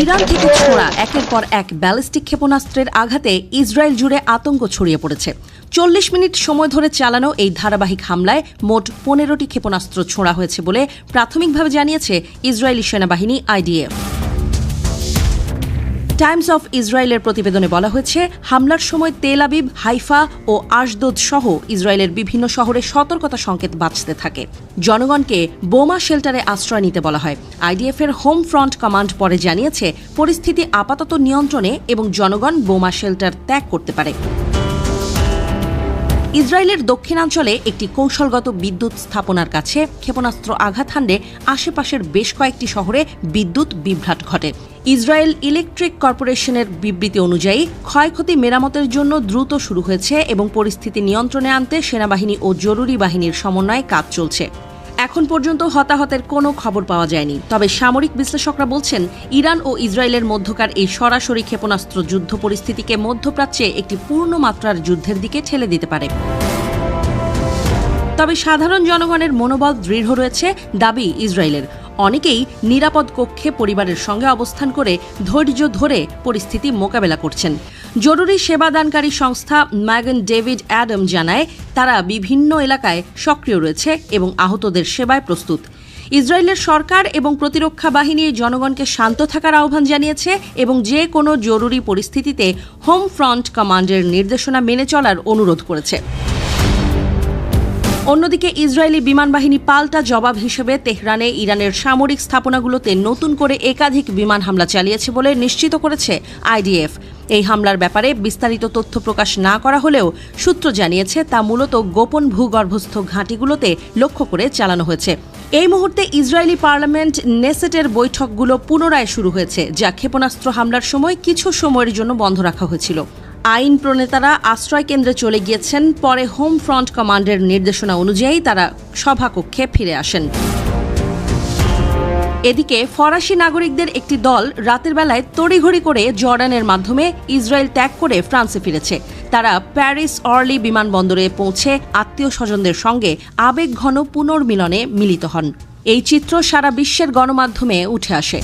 Iran থেকে ছোড়া একের পর এক ব্যালিস্টিক ক্ষেপণাস্ত্রের আঘাতে ইসরায়েল জুড়ে আতঙ্ক ছড়িয়ে পড়েছে। 40 মিনিট সময় ধরে চালানো এই ধারাবাহিক হামলায় মোট 15টি ক্ষেপণাস্ত্র ছোড়া হয়েছে বলে প্রাথমিকভাবে জানিয়েছে ইসরায়েলি সেনাবাহিনী IDF। টাইমস অফ ইসরায়েলের প্রতিবেদনে বলা হয়েছে, হামলার সময় তেল আবিব, হাইফা ও আশদোদ সহ ইসরায়েলের বিভিন্ন শহরে সতর্কতা সংকেত বাজতে থাকে। জনগণকে বোমা শেল্টারে আশ্রয় নিতে বলা হয়। IDF এর হোম ফ্রন্ট কমান্ড পরে জানিয়েছে, পরিস্থিতি আপাতত নিয়ন্ত্রণে এবং জনগণ বোমা শেল্টার ত্যাগ করতে পারে। ইসরায়েলের দক্ষিণাঞ্চলে একটি কৌশলগত বিদ্যুৎ স্থাপনার কাছে ক্ষেপণাস্ত্র আঘাত হানলে আশেপাশের বেশ কয়েকটি শহরে বিদ্যুৎ বিভ্রাট ঘটে। ইসরায়েল ইলেকট্রিক কর্পোরেশনের বিবৃতি অনুযায়ী ক্ষয়ক্ষতি মেরামতের জন্য দ্রুত শুরু হয়েছে এবং পরিস্থিতি নিয়ন্ত্রণে আনতে সেনাবাহিনী ও জরুরি বাহিনীর সমন্বয়ে কাজ চলছে। এখন পর্যন্ত হতাহতের কোনো খবর পাওয়া যায়নি। তবে সামরিক বিশ্লেষকরা বলছেন, ইরান ও ইসরায়েলের মধ্যকার এই সরাসরি ক্ষেপণাস্ত্র যুদ্ধ পরিস্থিতিকে মধ্যপ্রাচ্যে একটি পূর্ণমাত্রার যুদ্ধের দিকে ঠেলে দিতে পারে। তবে সাধারণ জনগণের মনোবল দৃঢ় রয়েছে দাবি ইসরায়েলের। অনেকেই নিরাপদ কক্ষে পরিবারের সঙ্গে অবস্থান করে ধৈর্য ধরে পরিস্থিতি মোকাবেলা করছেন। জরুরি সেবাদানকারী সংস্থা ম্যাগন ডেভিড অ্যাডাম জানায়, তারা বিভিন্ন এলাকায় সক্রিয় রয়েছে এবং আহতদের সেবায় প্রস্তুত। ইসরায়েলের সরকার এবং প্রতিরক্ষা বাহিনী জনগণকে শান্ত থাকার আহ্বান জানিয়েছে এবং যে কোনো জরুরি পরিস্থিতিতে হোম ফ্রন্ট কমান্ডের নির্দেশনা মেনে চলার অনুরোধ করেছে। অন্যদিকে ইসরায়েলি বিমান বাহিনী পাল্টা জবাব হিসেবে তেহরানে ইরানের সামরিক স্থাপনাগুলোতে নতুন করে একাধিক বিমান হামলা চালিয়েছে বলে নিশ্চিত করেছে IDF। এই হামলার ব্যাপারে বিস্তারিত তথ্য প্রকাশ না করা হলেও সূত্র জানিয়েছে, তা মূলত গোপন ভূগর্ভস্থ ঘাঁটিগুলোতে লক্ষ্য করে চালানো হয়েছে। এই মুহূর্তে ইসরায়েলি পার্লামেন্ট নেসেটের বৈঠকগুলো পুনরায় শুরু হয়েছে, যা ক্ষেপণাস্ত্র হামলার সময় কিছু সময়ের জন্য বন্ধ রাখা হয়েছিল। আইন প্রণেতারা আশ্রয় কেন্দ্রে চলে গিয়েছেন, পরে হোম ফ্রন্ট কমান্ডের নির্দেশনা অনুযায়ী তারা সভাকক্ষে ফিরে আসেন। এদিকে ফরাসি নাগরিকদের একটি দল রাতের বেলায় তড়িঘড়ি করে জর্ডানের মাধ্যমে ইসরায়েল ত্যাগ করে ফ্রান্সে ফিরেছে। তারা প্যারিস অর্লি বিমানবন্দরে পৌঁছে আত্মীয় স্বজনদের সঙ্গে আবেগঘন পুনর্মিলনে মিলিত হন। এই চিত্র সারা বিশ্বের গণমাধ্যমে উঠে আসে।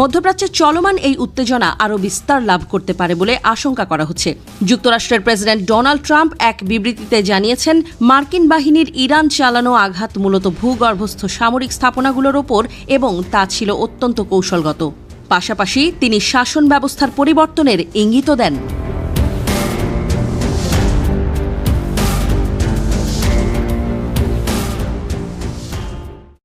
মধ্যপ্রাচ্যে চলমান এই উত্তেজনা আরও বিস্তার লাভ করতে পারে বলে আশঙ্কা করা হচ্ছে। যুক্তরাষ্ট্রের প্রেসিডেন্ট ডোনাল্ড ট্রাম্প এক বিবৃতিতে জানিয়েছেন, মার্কিন বাহিনীর ইরান চালানো আঘাত মূলত ভূগর্ভস্থ সামরিক স্থাপনাগুলোর ওপর এবং তা ছিল অত্যন্ত কৌশলগত। পাশাপাশি তিনি শাসন ব্যবস্থার পরিবর্তনের ইঙ্গিতও দেন।